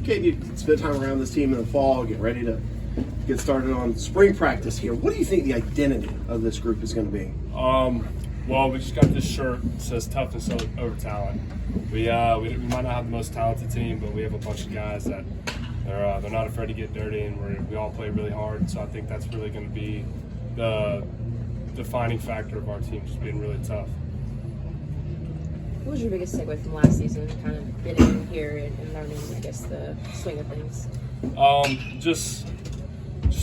Caden, you spent time around this team in the fall, get ready to get started on spring practice here. What do you think the identity of this group is going to be? Well, we just got this shirt that says toughness over talent. We might not have the most talented team, but we have a bunch of guys that they're not afraid to get dirty, and we all play really hard. So I think that's really going to be the defining factor of our team, just being really tough. What was your biggest takeaway from last season, kind of getting here and learning, I guess, the swing of things? Just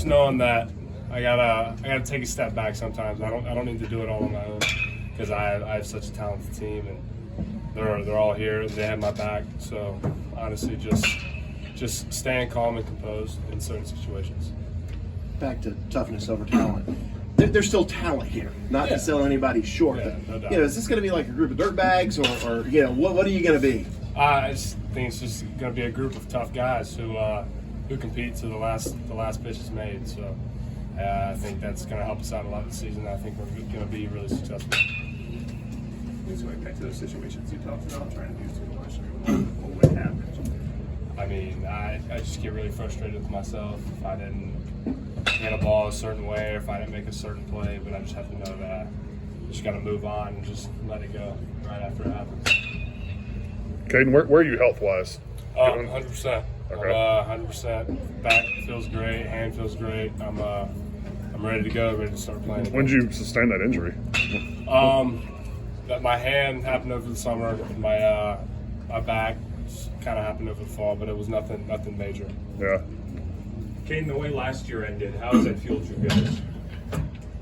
knowing that I gotta take a step back sometimes. I don't need to do it all on my own because I have such a talented team, and they're all here and they have my back. So honestly, just staying calm and composed in certain situations. Back to toughness over talent. There's still talent here, not to sell anybody short. Yeah, but, no doubt. is this going to be like a group of dirtbags, or what are you going to be? I just think it's just going to be a group of tough guys who compete to the last pitch is made. So I think that's going to help us out a lot this season. I think we're going to be really successful. Just going back to those situations you talked about, trying to use too much. What would happen? I mean, I just get really frustrated with myself if I didn't hit a ball a certain way or if I didn't make a certain play. But I just have to know that I just got to move on and just let it go right after it happens. Caden, where are you health-wise? 100%. Okay. 100%. Back feels great. Hand feels great. I'm ready to go. Ready to start playing. When did you sustain that injury? That my hand happened over the summer. My back kind of happened over the fall, but it was nothing major. Yeah. Caden, the way last year ended, how has that fueled you guys?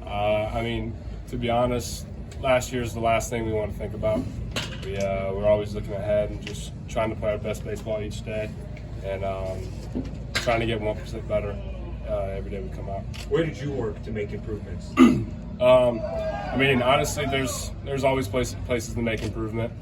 I mean, to be honest, last year is the last thing we want to think about. We're always looking ahead and just trying to play our best baseball each day, and trying to get 1% better every day we come out. Where did you work to make improvements? I mean, honestly, there's always places to make improvement.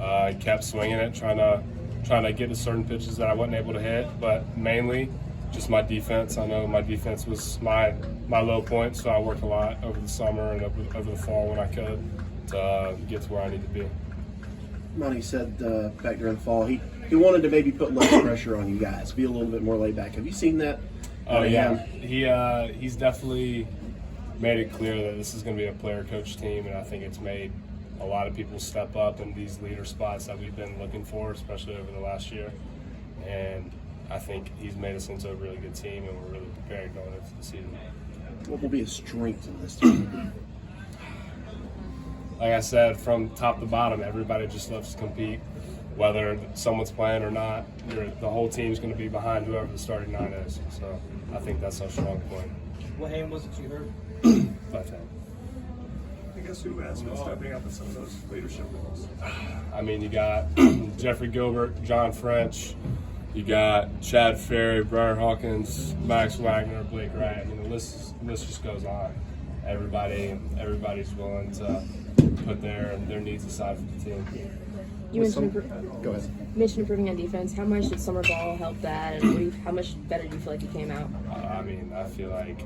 I kept swinging it, trying to get to certain pitches that I wasn't able to hit, but mainly just my defense. I know my defense was my low point, so I worked a lot over the summer and over the fall when I could to get to where I need to be. Monty said back during the fall he wanted to maybe put less pressure on you guys, be a little bit more laid back. Have you seen that? Oh yeah, he's definitely made it clear that this is going to be a player-coach team, and I think it's made a lot of people step up in these leader spots that we've been looking for, especially over the last year. And I think he's made us into a really good team, and we're really prepared going into the season. What will be a strength in this team? Like I said, from top to bottom, everybody just loves to compete. Whether someone's playing or not, the whole team's going to be behind whoever the starting nine is. So I think that's our strong point. What hand was it you hurt? Left hand. I guess who has been stepping up in some of those leadership roles? I mean, you got Jeffrey Gilbert, John French, you got Chad Ferry, Brian Hawkins, Max Wagner, Blake Wright. I mean, the list just goes on. Everybody's willing to put their needs aside for the team. You mentioned, Go ahead. mentioned improving on defense. How much did summer ball help that, and how much better do you feel like you came out? I mean, I feel like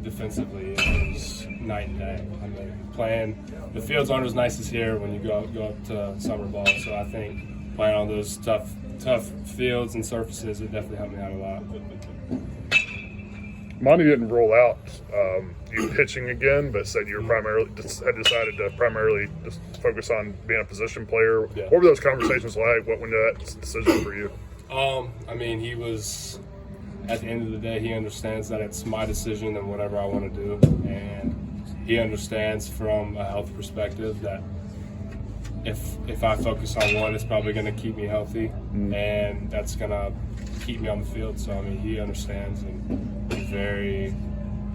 defensively it was night and day. I mean, the fields aren't as nice as here when you go up to summer ball. So I think playing on those tough fields and surfaces, it definitely helped me out a lot. Monty didn't roll out you pitching again, but said you were had decided to primarily just focus on being a position player. Yeah. What were those conversations like? What went into that decision for you? I mean, he was, at the end of the day, he understands that it's my decision and whatever I want to do. And he understands from a health perspective that if I focus on one, it's probably going to keep me healthy, and that's going to keep me on the field. So, I mean, he understands and he's very,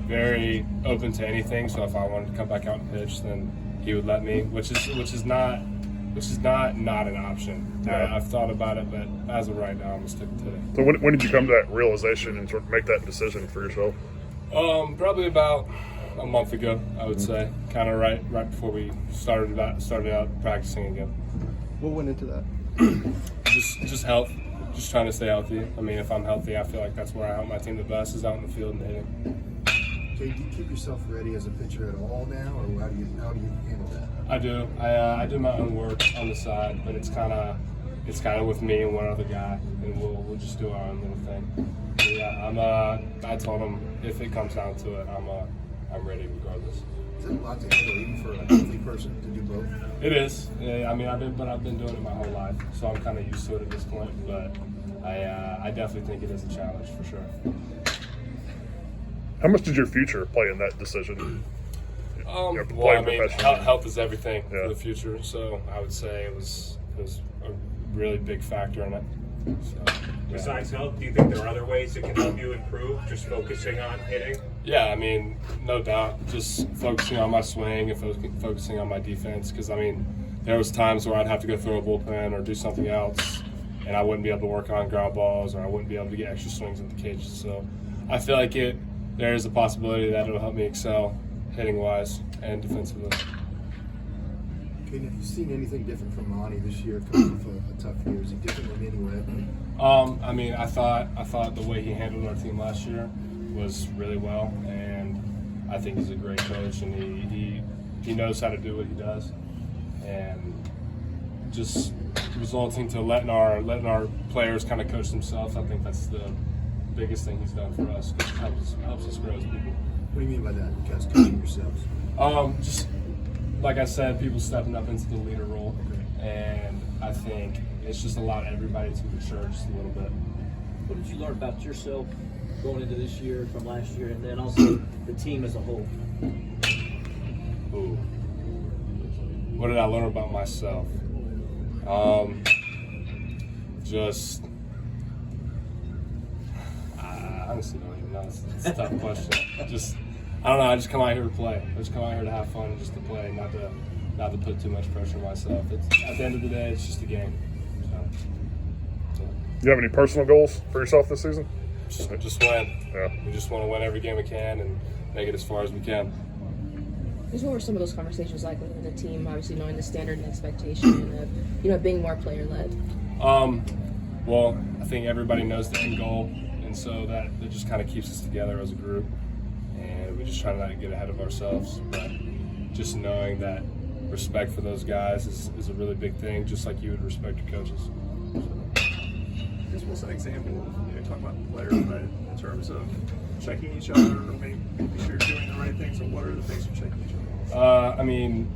very open to anything. So if I wanted to come back out and pitch, then he would let me, which is not an option. Yeah. I've thought about it, but as of right now, I'm gonna stick to it. So when did you come to that realization and sort of make that decision for yourself? Probably about a month ago, I would say, kind of right before we started out practicing again. What went into that? Just health, just trying to stay healthy. I mean, if I'm healthy, I feel like that's where I help my team the best, is out in the field and hitting. Okay, do you keep yourself ready as a pitcher at all now, or how do you handle that? I do. I do my own work on the side, but it's kind of it's kind of with me and one other guy, and we'll just do our own little thing. But yeah, I told him if it comes down to it, I'm ready regardless. Is it a lot to handle even for a healthy person to do both? It is. I mean, I've been doing it my whole life, so I'm kind of used to it at this point. But I definitely think it is a challenge for sure. How much did your future play in that decision? Well, I playing mean, professionally. health is everything Yeah. for the future. So I would say it was a really big factor in it. So, Besides health, do you think there are other ways that can help you improve, just focusing on hitting? yeah, I mean, no doubt. Just focusing on my swing and focusing on my defense. Because I mean, there was times where I'd have to go throw a bullpen or do something else, and I wouldn't be able to work on ground balls, or I wouldn't be able to get extra swings at the cages. So I feel like there is a possibility that it'll help me excel hitting wise and defensively. Caden, have you seen anything different from Monty this year coming off a tough year? Is he different in any way? I mean, I thought the way he handled our team last year was really well, and I think he's a great coach, and he knows how to do what he does, and just resulting to letting our players kind of coach themselves. I think that's the biggest thing he's done for us, because it helps us grow as people. What do you mean by that? You guys coaching yourselves? Just like I said, people stepping up into the leader role, and I think it's just allowed everybody to mature just a little bit. What did you learn about yourself going into this year from last year, and then also the team as a whole? Ooh. What did I learn about myself? Just I honestly don't even know. It's a tough question. I don't know. I just come out here to play. I just come out here to have fun and just to play, not to put too much pressure on myself. At the end of the day, it's just a game. So. Do you have any personal goals for yourself this season? Just win. Yeah. We just want to win every game we can and make it as far as we can. Just what were some of those conversations like within the team? Obviously, knowing the standard and expectation of being more player led. Well, I think everybody knows the end goal, and so that just kind of keeps us together as a group. And we just try not to get ahead of ourselves, but just knowing that respect for those guys is a really big thing, just like you would respect your coaches. Just what's an example of talking about the players, right? In terms of checking each other, or making sure you're doing the right things. So what are the things you're checking each other? I mean,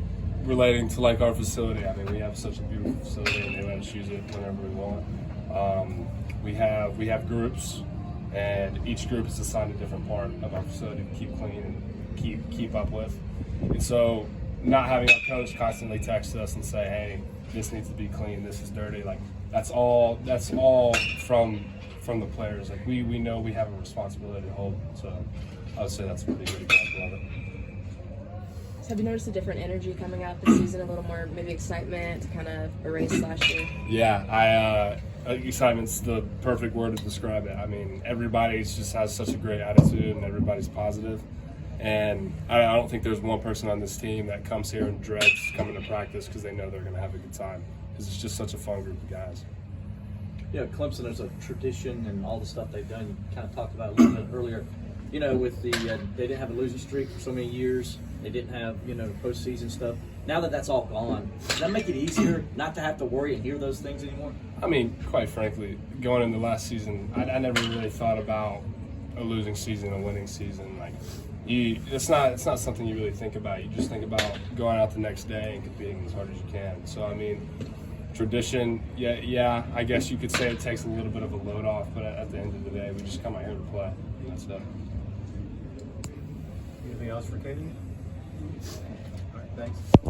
relating to like our facility. I mean, we have such a beautiful facility, and they let us use it whenever we want. We have groups, and each group is assigned a different part of our facility to keep clean and keep up with. And so, not having our coach constantly text us and say, "Hey, this needs to be clean. This is dirty." Like that's all from the players. Like we know we have a responsibility to hold. So I would say that's a pretty good example of it. So have you noticed a different energy coming out this season? A little more maybe excitement to kind of erase last year? Yeah, excitement's the perfect word to describe it. I mean, everybody just has such a great attitude, and everybody's positive. And I don't think there's one person on this team that comes here and dreads coming to practice because they know they're going to have a good time. Because it's just such a fun group of guys. Yeah, Clemson, there's a tradition and all the stuff they've done. You kind of talked about it a little bit earlier. With the they didn't have a losing streak for so many years. They didn't have postseason stuff. Now that that's all gone, does that make it easier not to have to worry and hear those things anymore? I mean, quite frankly, going into last season, I never really thought about a losing season, a winning season. Like, it's not something you really think about. You just think about going out the next day and competing as hard as you can. So I mean, tradition, yeah. I guess you could say it takes a little bit of a load off, but at the end of the day, we just come out here to play. And that's it. Anything else for Caden? All right, thanks.